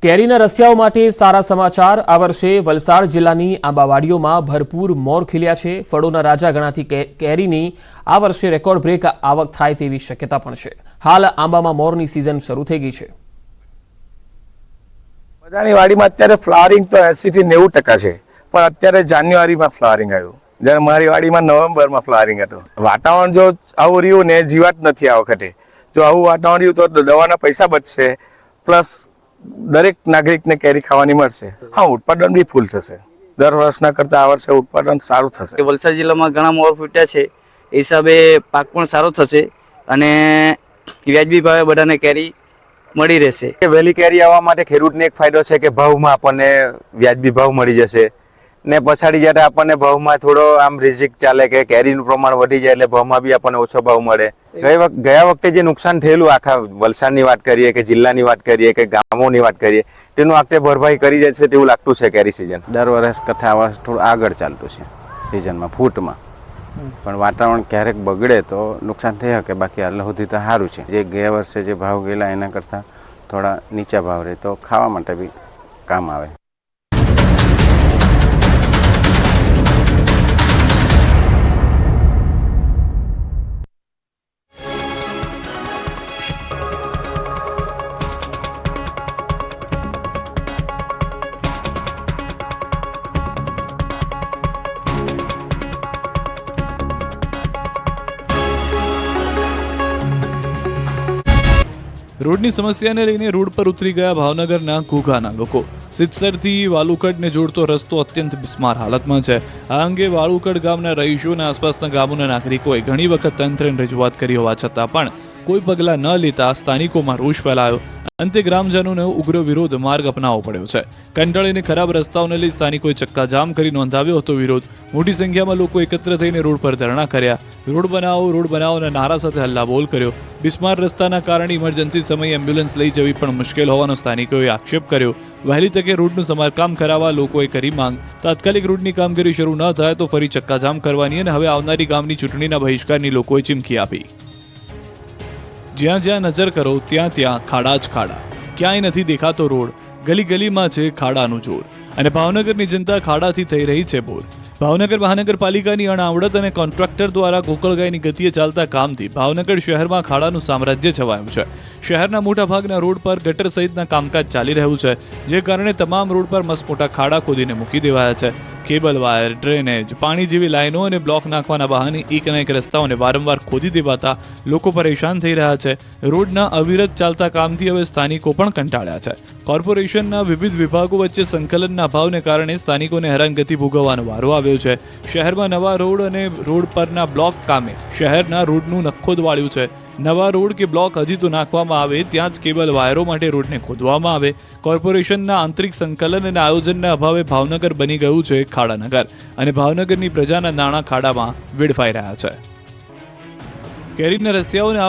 કેરીના રસિયાઓ માટે સારા સમાચાર। આ વર્ષે વલસાડ જિલ્લાની આંબાવાડીઓમાં ભરપૂર મોર ખીલ્યા છે। ફળોના રાજા ગણાતી કેરીની આ વર્ષે રેકોર્ડ બ્રેક આવક થાય તેવી શક્યતા પણ છે। હાલ આંબામાં મોરની સિઝન શરૂ થઈ ગઈ છે। બધાની વાડીમાં અત્યારે ફ્લાવરિંગ તો 80 થી 90% છે, પણ અત્યારે જાન્યુઆરીમાં ફ્લાવરિંગ આવ્યું, જ્યારે મારી વાડીમાં નવેમ્બરમાં ફ્લાવરિંગ હતું। વાતાવરણ જો આવું રહ્યું ને જીવાત નથી આ વખતે, જો આવું વાતાવરણ રહ્યું તો દવાના પૈસા બચશે, પ્લસ દરેક નાગરિકને કેરી ખાવાની મળશે। હા, ઉત્પાદન બી ફૂલ થશે, દર વર્ષના કરતા આ વર્ષે ઉત્પાદન સારું થશે। વલસાડ જિલ્લામાં ઘણા મોર ફૂટ્યા છે, એ હિસાબે પાક પણ સારો થશે અને વ્યાજબી ભાવે બધાને કેરી મળી રહેશે। વહેલી કેરી આવવા માટે ખેડૂતને એક ફાયદો છે કે ભાવમાં આપણને વ્યાજબી ભાવ મળી જશે ને પછાડી જ્યારે આપણને ભાવમાં થોડો આમ રિઝિક ચાલે કે કેરીનું પ્રમાણ વધી જાય એટલે ભાવમાં બી આપણને ઓછો ભાવ મળે। ગયા વખતે જે નુકસાન થયેલું આખા વલસાડની વાત કરીએ કે જિલ્લાની વાત કરીએ કે ગામોની વાત કરીએ, તેનું આ વખતે ભરપાઈ કરી જશે તેવું લાગતું છે। કેરી સિઝન દર વર્ષ કરતાં આ વર્ષ થોડું આગળ ચાલતું છે સિઝનમાં ફૂટમાં, પણ વાતાવરણ ક્યારેક બગડે તો નુકસાન થઈ શકે, બાકી હાલ સુધી તો સારું છે। જે ગયા વર્ષે જે ભાવ ગયેલા એના કરતાં થોડા નીચા ભાવ રહે તો ખાવા માટે બી કામ આવે। રોડની સમસ્યાને લઈને રોડ પર ઉતરી ગયા ભાવનગરના ઘોઘાના લોકો। સિત્સરથી વાલુકડને જોડતો રસ્તો અત્યંત બિસ્માર હાલતમાં છે। આ અંગે વાલુકડ ગામના રહીશો અને આસપાસના ગામોના નાગરિકોએ ઘણી વખત તંત્રને રજૂઆત કરી હોવા છતાં પણ કોઈ પગલાં ન લેતા સ્થાનિકોમાં રોષ ફેલાયો। અંતે ગ્રામજનોનો ઉગ્ર વિરોધ માર્ગ અપનાવવો પડ્યો છે। કંટાળીને ખરાબ રસ્તાઓને લઈ સ્થાનિકોએ ચક્કાજામ કરી નોંધાવ્યો હતો વિરોધ। મોટી સંખ્યામાં લોકો એકત્ર થઈને રોડ પર ધરણા કર્યા, રોડ બનાવોના નારા સાથે હલ્લાબોલ કર્યો। બિસ્માર રસ્તાના કારણે ઇમરજન્સી સમયે એમ્બ્યુલન્સ લઈ જવી પણ મુશ્કેલ હોવાનો સ્થાનિકોએ આક્ષેપ કર્યો। વહેલી તકે રોડનું સમારકામ કરાવવા લોકોએ કરી માંગ। તાત્કાલિક રોડની કામગીરી શરૂ ન થાય તો ફરી ચક્કાજામ કરવાની અને હવે આવનારી ગામની ચૂંટણીના બહિષ્કારની લોકોએ ચીમકી આપી। જ્યાં જ્યાં નજર કરો ત્યાં ત્યાં ખાડા જ ખાડા, ક્યાંય નથી દેખાતો રોડ, ગલી ગલીમાં છે ખાડાનું જોર, અને ભાવનગરની જનતા ખાડાથી થઈ રહી છે બોર। ભાવનગર મહાનગરપાલિકાની અણઆવડત અને કોન્ટ્રાક્ટર દ્વારા ગોકળગાયની ગતિએ ચાલતા કામથી ભાવનગર શહેરમાં ખાડાનું સામ્રાજ્ય છવાયું છે। શહેરના મોટાભાગના રોડ પર ગટર સહિતના કામકાજ ચાલી રહ્યું છે, જે કારણે તમામ રોડ પર મસમોટા ખાડા ખોદીને મૂકી દેવાયા છે। કેબલ વાયર, ડ્રેનેજ, પાણી જેવી લાઈનો અને બ્લોક નાખવાના બહાને એકના એક રસ્તાઓને વારંવાર ખોદી દેવાતા લોકો પરેશાન થઈ રહ્યા છે। રોડના અવિરત ચાલતા કામથી હવે સ્થાનિકો પણ કંટાળ્યા છે। કોર્પોરેશનના વિવિધ વિભાગો વચ્ચે સંકલનના અભાવને કારણે સ્થાનિકોને હેરાનગતિ ભોગવવાનો વારો આવ્યો છે। શહેરમાં નવા રોડ અને રોડ પરના બ્લોક કામે શહેરના રોડનું નખોદ વાળ્યું છે। નવા રોડ કે બ્લોક હજી તો નાખવામાં આવે ત્યાં જ કેબલ વાયરો માટે રોડને ખોદવામાં આવે। કોર્પોરેશનના આંતરિક સંકલન અને આયોજનના અભાવે ભાવનગર બની ગયું છે ખાડાનગર, અને ભાવનગરની પ્રજાના નાણાં ખાડામાં વેડફાઈ રહ્યા છે। કેરીના રસિયાઓને